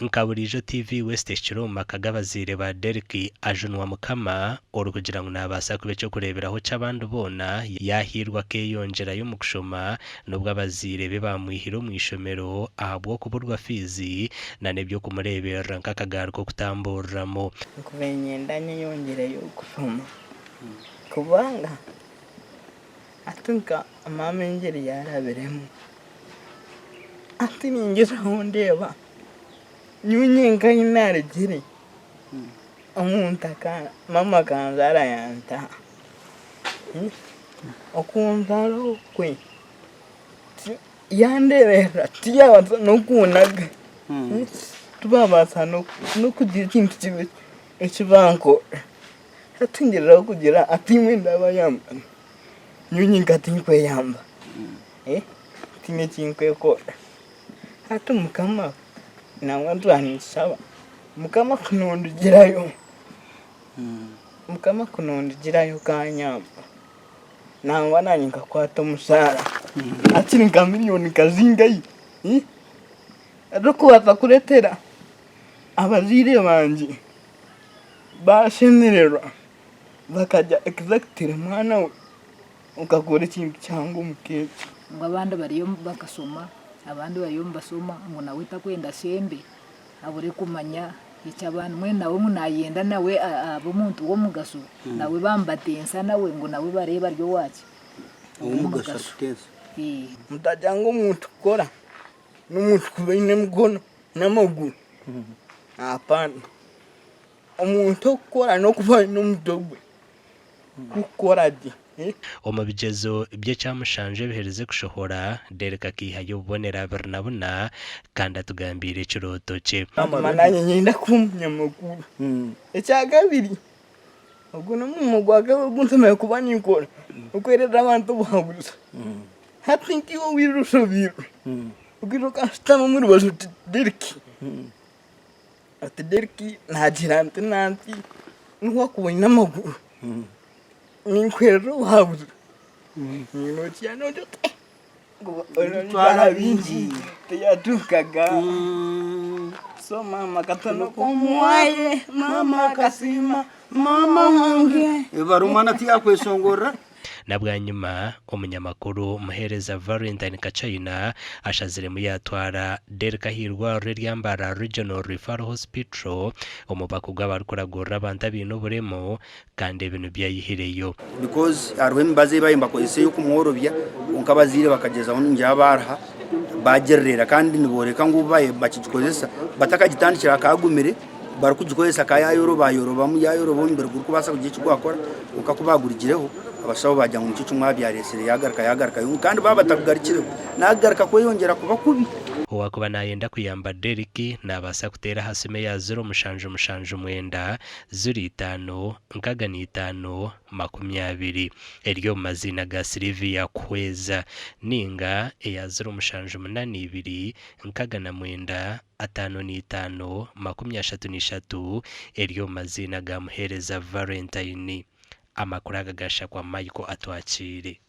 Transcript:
nkaburijo TV West Chiroma kagabazire ba Derki ajunwa mukama kugira ngo nabasa kube cyo kureberaho cy'abandi bona yahirwa ke yongera yo mukushoma nubwo abazire be bamwihiro mu ishomero ahabwo kuburwa fizi na nebyo kumurebera nk'akagarko kutamburamo kubenyendanye yongera yo kushoma kubanga atunka mama ngeri yarabiremo ati ningira hundeba nyunyenga inarigire amuntaka mama kanzara yanta okunzaro kwe yandebera tiyabaza no kunaga tubabasa no kugira ikintu kibe ekibanko atingira kugira atimwe ndabayamba nyunyenga tinkwe yamba tinye tinkwe ko atumukama nawantu anisaba mukama kunondugirayo mukama kunondugirayo kanyamba nangwa nanyinga kwata musara ati nga miliyoni kazingayi ariko batakuretera abazire banje bashenererwa bakajya exactly mwana we ukagora ikintu cyangwa umukeke ngo abandi bariyo bakasoma abandi bariyo basoma ngo nawe takwenda sembe abure kumanya icy'abantu mwe nawe munayenda nawe abomuntu wo mugaso nawe bambatensa nawe ngo nawe bareba ryo wacu umugaso keza mutajyango umuntu ukora n'umuntu kubine mugono n'amaguru apana umuntu ukora no kuba n'umudogwe gukora di omubigezo bye cyamushanje bihereze kushohora Derek akihayo bonera bernabuna kandi atugambira ikiroto cye mananye nyenda kumnyamakuru ecyagabiri ubwo no mugwaga gunsomeye kuba nikora ukwerera abantu buhabuza hatinki wo wirusubira ukiro kastama muri bazo Derek ati Derek nagirante nanti nuwa kubona amaguru ninkwero habuza nino cyano dote ngo twara binji tuyatukaga so mama katano komwaye mama kasima mama wange barumana tiyakwesongora na bwa nyuma umunyamakuru muhereza Valentine Kachina ashazire mu yatwara Derek ahirwa ryambara Regional Referral Hospital umubako bw'abakuragura abanta bintu buremo kandi ibintu byayihereyo because arwem baze bayimba ko ise yo kumworobya unkabazire bakageza aho njya barha bagerera kandi niboreka ngo baye bakikozesa batakagitandikira kagumire barakugikoyesa kayayoro bayoroba mu yayoro imbere kuko basa kugiye cyakora ukakubagurigireho abashaho bajya mu cyo mwabyarese yagaraka kandi babatakugarikire nagaraka ko yongera kuba kubi wakuba nayenda kuyamba Derek nabasa kutera hasime ya 0 mushanje mwenda 05 nkaga ni 5 20 eryo mazina ga Sylvia kweza ninga ya 0 mushanje 82 nkaga na mwenda 5 33 eryo mazina ga muhereza Valentine amakuru agagasha kwa Michael atwakire